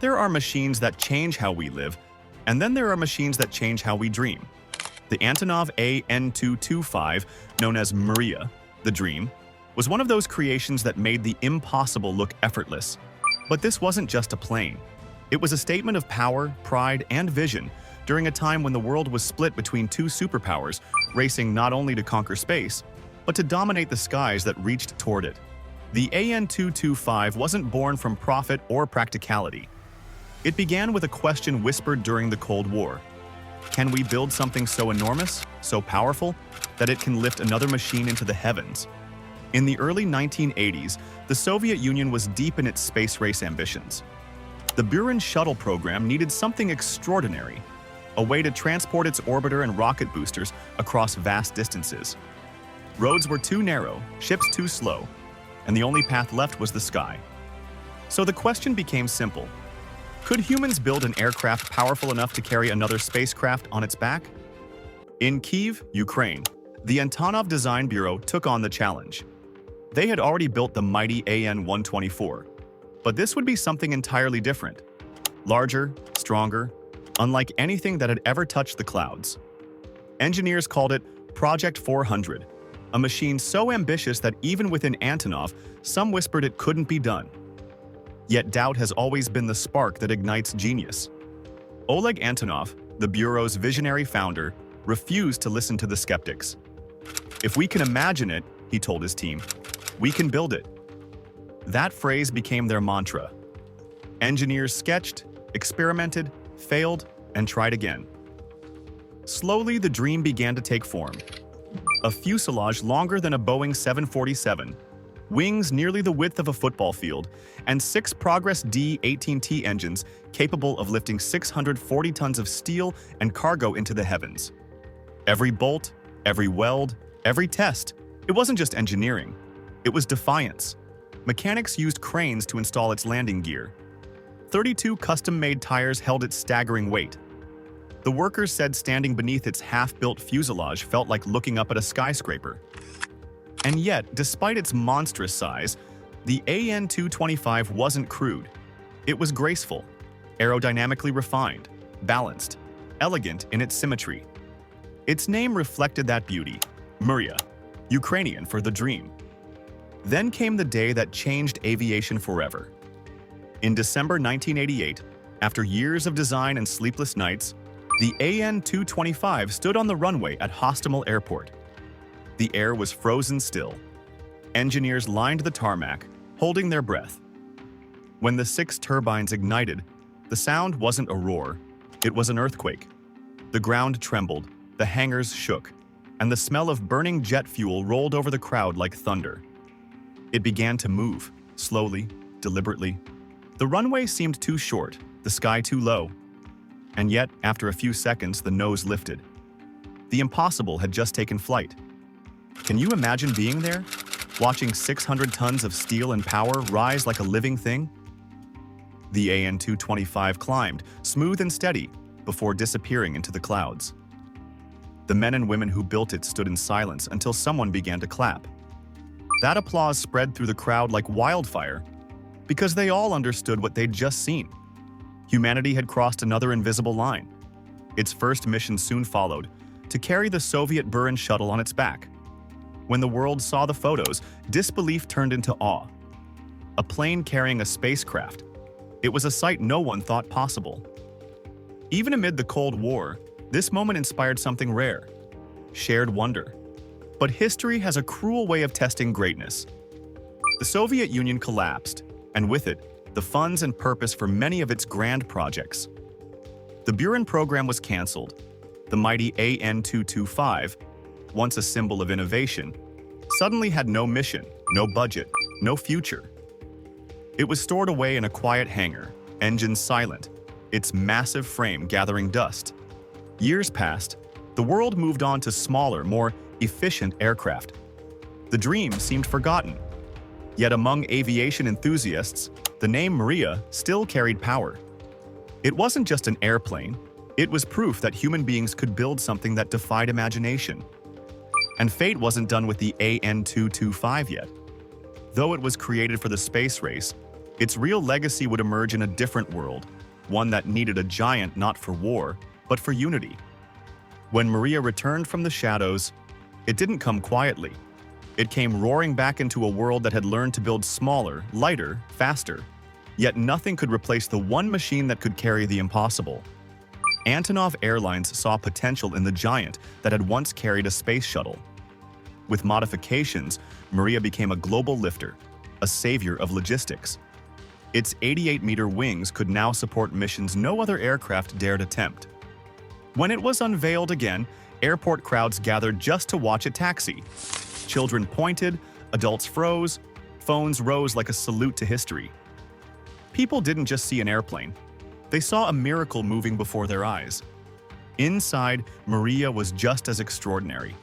There are machines that change how we live, and then there are machines that change how we dream. The Antonov An-225, known as Mriya, the Dream, was one of those creations that made the impossible look effortless. But this wasn't just a plane. It was a statement of power, pride, and vision during a time when the world was split between two superpowers, racing not only to conquer space, but to dominate the skies that reached toward it. The An-225 wasn't born from profit or practicality. It began with a question whispered during the Cold War. Can we build something so enormous, so powerful, that it can lift another machine into the heavens? In the early 1980s, the Soviet Union was deep in its space race ambitions. The Buran shuttle program needed something extraordinary, a way to transport its orbiter and rocket boosters across vast distances. Roads were too narrow, ships too slow, and the only path left was the sky. So the question became simple. Could humans build an aircraft powerful enough to carry another spacecraft on its back? In Kyiv, Ukraine, the Antonov Design Bureau took on the challenge. They had already built the mighty An-124, but this would be something entirely different. Larger, stronger, unlike anything that had ever touched the clouds. Engineers called it Project 400, a machine so ambitious that even within Antonov, some whispered it couldn't be done. Yet doubt has always been the spark that ignites genius. Oleg Antonov, the Bureau's visionary founder, refused to listen to the skeptics. If we can imagine it, he told his team, we can build it. That phrase became their mantra. Engineers sketched, experimented, failed, and tried again. Slowly, the dream began to take form. A fuselage longer than a Boeing 747, wings nearly the width of a football field, and 6 Progress D-18T engines capable of lifting 640 tons of steel and cargo into the heavens. Every bolt, every weld, every test, it wasn't just engineering. It was defiance. Mechanics used cranes to install its landing gear. 32 custom-made tires held its staggering weight. The workers said standing beneath its half-built fuselage felt like looking up at a skyscraper. And yet, despite its monstrous size, the An-225 wasn't crude. It was graceful, aerodynamically refined, balanced, elegant in its symmetry. Its name reflected that beauty, Mriya, Ukrainian for the dream. Then came the day that changed aviation forever. In December 1988, after years of design and sleepless nights, the An-225 stood on the runway at Hostomel Airport. The air was frozen still. Engineers lined the tarmac, holding their breath. When the 6 turbines ignited, the sound wasn't a roar, it was an earthquake. The ground trembled, the hangars shook, and the smell of burning jet fuel rolled over the crowd like thunder. It began to move, slowly, deliberately. The runway seemed too short, the sky too low. And yet, after a few seconds, the nose lifted. The impossible had just taken flight. Can you imagine being there, watching 600 tons of steel and power rise like a living thing? The An-225 climbed, smooth and steady, before disappearing into the clouds. The men and women who built it stood in silence until someone began to clap. That applause spread through the crowd like wildfire, because they all understood what they'd just seen. Humanity had crossed another invisible line. Its first mission soon followed, to carry the Soviet Buran shuttle on its back. When the world saw the photos, disbelief turned into awe. A plane carrying a spacecraft. It was a sight no one thought possible. Even amid the Cold War, this moment inspired something rare: shared wonder. But history has a cruel way of testing greatness. The Soviet Union collapsed, and with it, the funds and purpose for many of its grand projects. The Buran program was canceled. The mighty An-225, once a symbol of innovation, suddenly had no mission, no budget, no future. It was stored away in a quiet hangar, engines silent, its massive frame gathering dust. Years passed. The world moved on to smaller, more efficient aircraft. The dream seemed forgotten. Yet among aviation enthusiasts, the name Mriya still carried power. It wasn't just an airplane. It was proof that human beings could build something that defied imagination. And fate wasn't done with the An-225 yet. Though it was created for the space race, Its real legacy would emerge in a different world, one that needed a giant not for war, but for unity. When Mriya returned from the shadows, it didn't come quietly. It came roaring back into a world that had learned to build smaller, lighter, faster. Yet nothing could replace the one machine that could carry the impossible. Antonov Airlines saw potential in the giant that had once carried a space shuttle. With modifications, Mriya became a global lifter, a savior of logistics. Its 88-meter wings could now support missions no other aircraft dared attempt. When it was unveiled again, airport crowds gathered just to watch it taxi. Children pointed, adults froze, phones rose like a salute to history. People didn't just see an airplane. They saw a miracle moving before their eyes. Inside, Mriya was just as extraordinary.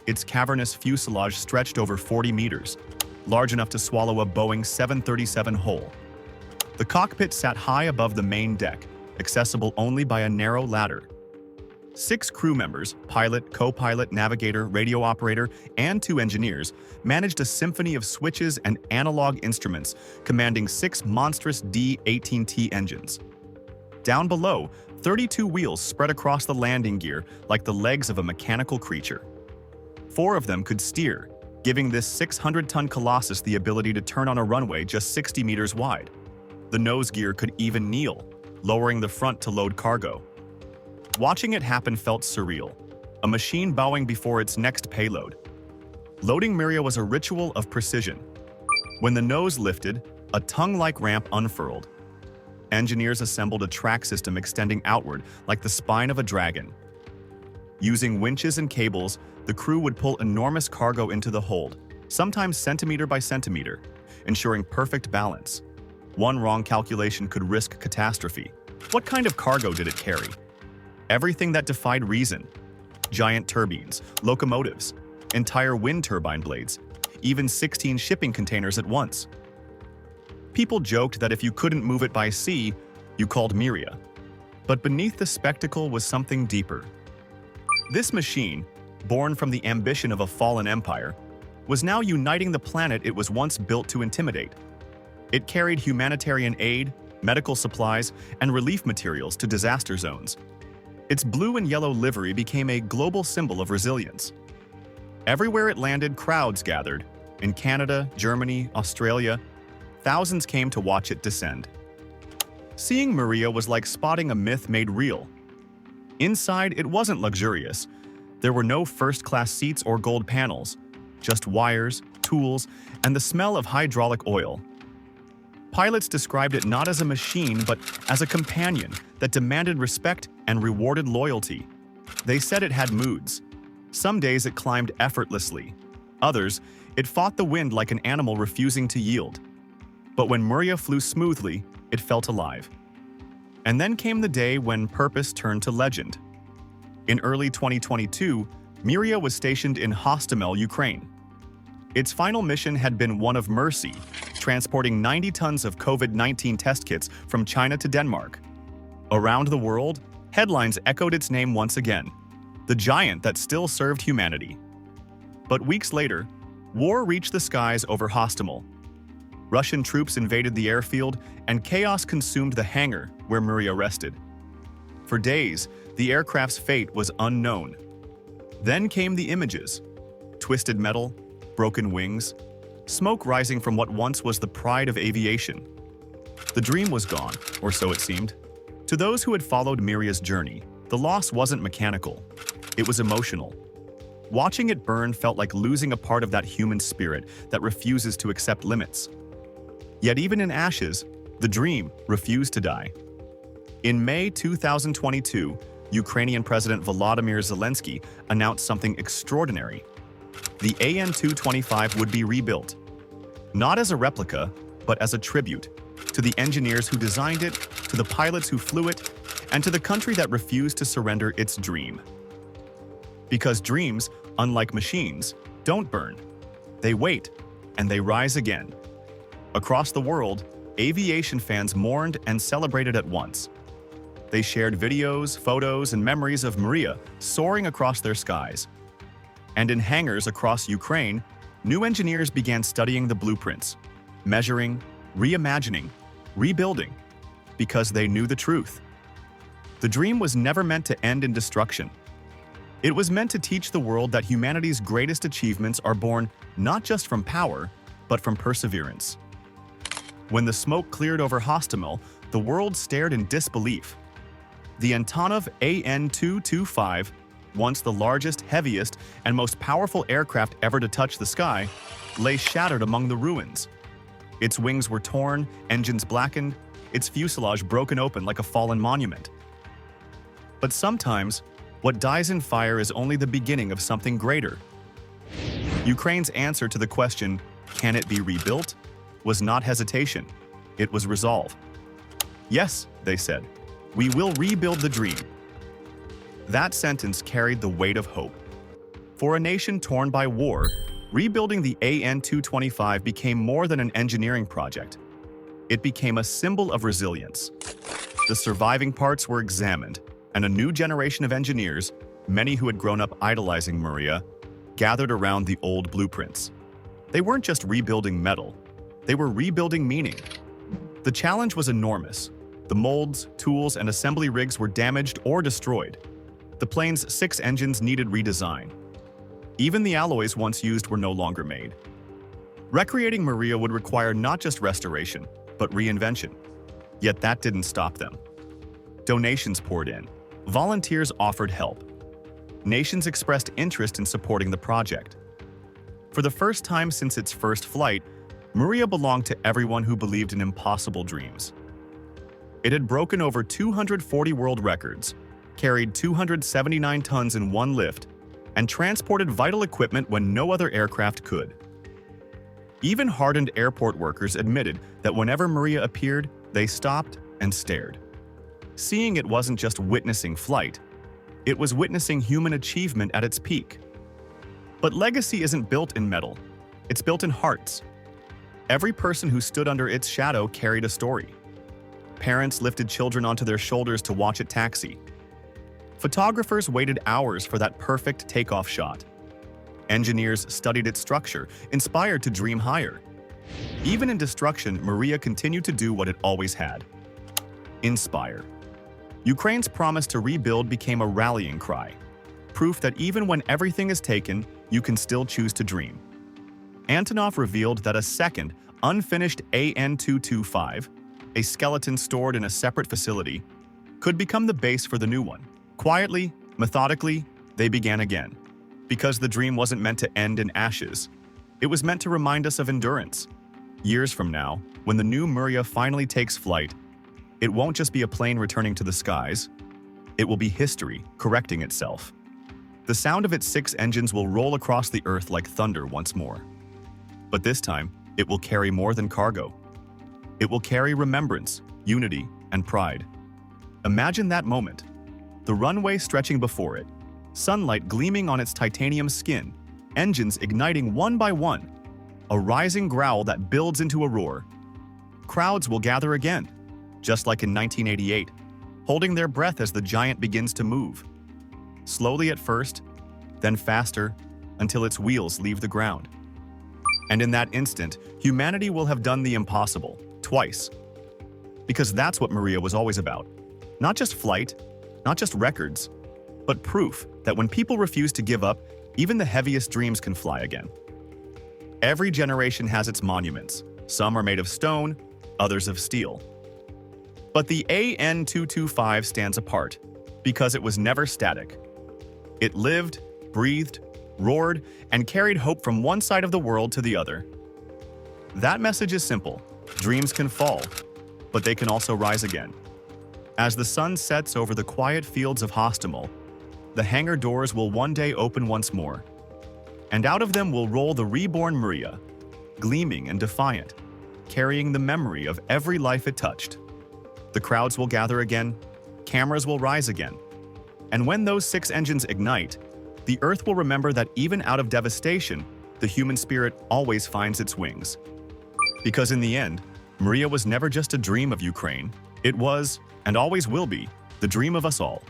Its cavernous fuselage stretched over 40 meters, large enough to swallow a Boeing 737 whole. The cockpit sat high above the main deck, accessible only by a narrow ladder. 6 crew members, pilot, co-pilot, navigator, radio operator, and 2 engineers, managed a symphony of switches and analog instruments commanding 6 monstrous D-18T engines. Down below, 32 wheels spread across the landing gear like the legs of a mechanical creature. 4 of them could steer, giving this 600-ton colossus the ability to turn on a runway just 60 meters wide. The nose gear could even kneel, lowering the front to load cargo. Watching it happen felt surreal, a machine bowing before its next payload. Loading Mriya was a ritual of precision. When the nose lifted, a tongue-like ramp unfurled. Engineers assembled a track system extending outward like the spine of a dragon. Using winches and cables, the crew would pull enormous cargo into the hold, sometimes centimeter by centimeter, ensuring perfect balance. One wrong calculation could risk catastrophe. What kind of cargo did it carry? Everything that defied reason. Giant turbines, locomotives, entire wind turbine blades, even 16 shipping containers at once. People joked that if you couldn't move it by sea, you called Mriya. But beneath the spectacle was something deeper. This machine, born from the ambition of a fallen empire, was now uniting the planet it was once built to intimidate. It carried humanitarian aid, medical supplies, and relief materials to disaster zones. Its blue and yellow livery became a global symbol of resilience. Everywhere it landed, crowds gathered. In Canada, Germany, Australia, thousands came to watch it descend. Seeing Mriya was like spotting a myth made real. Inside, it wasn't luxurious. There were no first-class seats or gold panels, just wires, tools, and the smell of hydraulic oil. Pilots described it not as a machine, but as a companion that demanded respect and rewarded loyalty. They said it had moods. Some days it climbed effortlessly. Others, it fought the wind like an animal refusing to yield. But when Mriya flew smoothly, it felt alive. And then came the day when purpose turned to legend. In early 2022, Mriya was stationed in Hostomel, Ukraine. Its final mission had been one of mercy, transporting 90 tons of COVID-19 test kits from China to Denmark. Around the world, headlines echoed its name once again, the giant that still served humanity. But weeks later, war reached the skies over Hostomel. Russian troops invaded the airfield, and chaos consumed the hangar where Mriya rested. For days, the aircraft's fate was unknown. Then came the images: twisted metal, broken wings, smoke rising from what once was the pride of aviation. The dream was gone, or so it seemed. To those who had followed Mriya's journey, the loss wasn't mechanical. It was emotional. Watching it burn felt like losing a part of that human spirit that refuses to accept limits. Yet even in ashes, the dream refused to die. In May 2022, Ukrainian President Volodymyr Zelensky announced something extraordinary. The An-225 would be rebuilt, not as a replica, but as a tribute to the engineers who designed it, to the pilots who flew it, and to the country that refused to surrender its dream. Because dreams, unlike machines, don't burn. They wait, and they rise again. Across the world, aviation fans mourned and celebrated at once. They shared videos, photos, and memories of Mriya soaring across their skies. And in hangars across Ukraine, new engineers began studying the blueprints, measuring, reimagining, rebuilding, because they knew the truth. The dream was never meant to end in destruction. It was meant to teach the world that humanity's greatest achievements are born not just from power, but from perseverance. When the smoke cleared over Hostomel, the world stared in disbelief. The Antonov An-225, once the largest, heaviest, and most powerful aircraft ever to touch the sky, lay shattered among the ruins. Its wings were torn, engines blackened, its fuselage broken open like a fallen monument. But sometimes, what dies in fire is only the beginning of something greater. Ukraine's answer to the question, "Can it be rebuilt?" was not hesitation, it was resolve. Yes, they said, we will rebuild the dream. That sentence carried the weight of hope. For a nation torn by war, rebuilding the An-225 became more than an engineering project. It became a symbol of resilience. The surviving parts were examined, and a new generation of engineers, many who had grown up idolizing Mriya, gathered around the old blueprints. They weren't just rebuilding metal, they were rebuilding meaning. The challenge was enormous. The molds, tools, and assembly rigs were damaged or destroyed. The plane's 6 engines needed redesign. Even the alloys once used were no longer made. Recreating Mriya would require not just restoration, but reinvention. Yet that didn't stop them. Donations poured in. Volunteers offered help. Nations expressed interest in supporting the project. For the first time since its first flight, Mriya belonged to everyone who believed in impossible dreams. It had broken over 240 world records, carried 279 tons in one lift, and transported vital equipment when no other aircraft could. Even hardened airport workers admitted that whenever Mriya appeared, they stopped and stared. Seeing it wasn't just witnessing flight, it was witnessing human achievement at its peak. But legacy isn't built in metal, it's built in hearts. Every person who stood under its shadow carried a story. Parents lifted children onto their shoulders to watch it taxi. Photographers waited hours for that perfect takeoff shot. Engineers studied its structure, inspired to dream higher. Even in destruction, Mriya continued to do what it always had: inspire. Ukraine's promise to rebuild became a rallying cry, proof that even when everything is taken, you can still choose to dream. Antonov revealed that a second, unfinished An-225, a skeleton stored in a separate facility, could become the base for the new one. Quietly, methodically, they began again. Because the dream wasn't meant to end in ashes. It was meant to remind us of endurance. Years from now, when the new Mriya finally takes flight, it won't just be a plane returning to the skies. It will be history correcting itself. The sound of its 6 engines will roll across the earth like thunder once more. But this time, it will carry more than cargo. It will carry remembrance, unity, and pride. Imagine that moment. The runway stretching before it, sunlight gleaming on its titanium skin, engines igniting one by one, a rising growl that builds into a roar. Crowds will gather again, just like in 1988, holding their breath as the giant begins to move. Slowly at first, then faster, until its wheels leave the ground. And in that instant, humanity will have done the impossible, twice. Because that's what Mriya was always about. Not just flight, not just records, but proof that when people refuse to give up, even the heaviest dreams can fly again. Every generation has its monuments. Some are made of stone, others of steel. But the An-225 stands apart because it was never static. It lived, breathed, roared, and carried hope from one side of the world to the other. That message is simple. Dreams can fall, but they can also rise again. As the sun sets over the quiet fields of Hostomel, the hangar doors will one day open once more, and out of them will roll the reborn Mriya, gleaming and defiant, carrying the memory of every life it touched. The crowds will gather again, cameras will rise again, and when those 6 engines ignite, the Earth will remember that even out of devastation, the human spirit always finds its wings. Because in the end, Mriya was never just a dream of Ukraine. It was, and always will be, the dream of us all.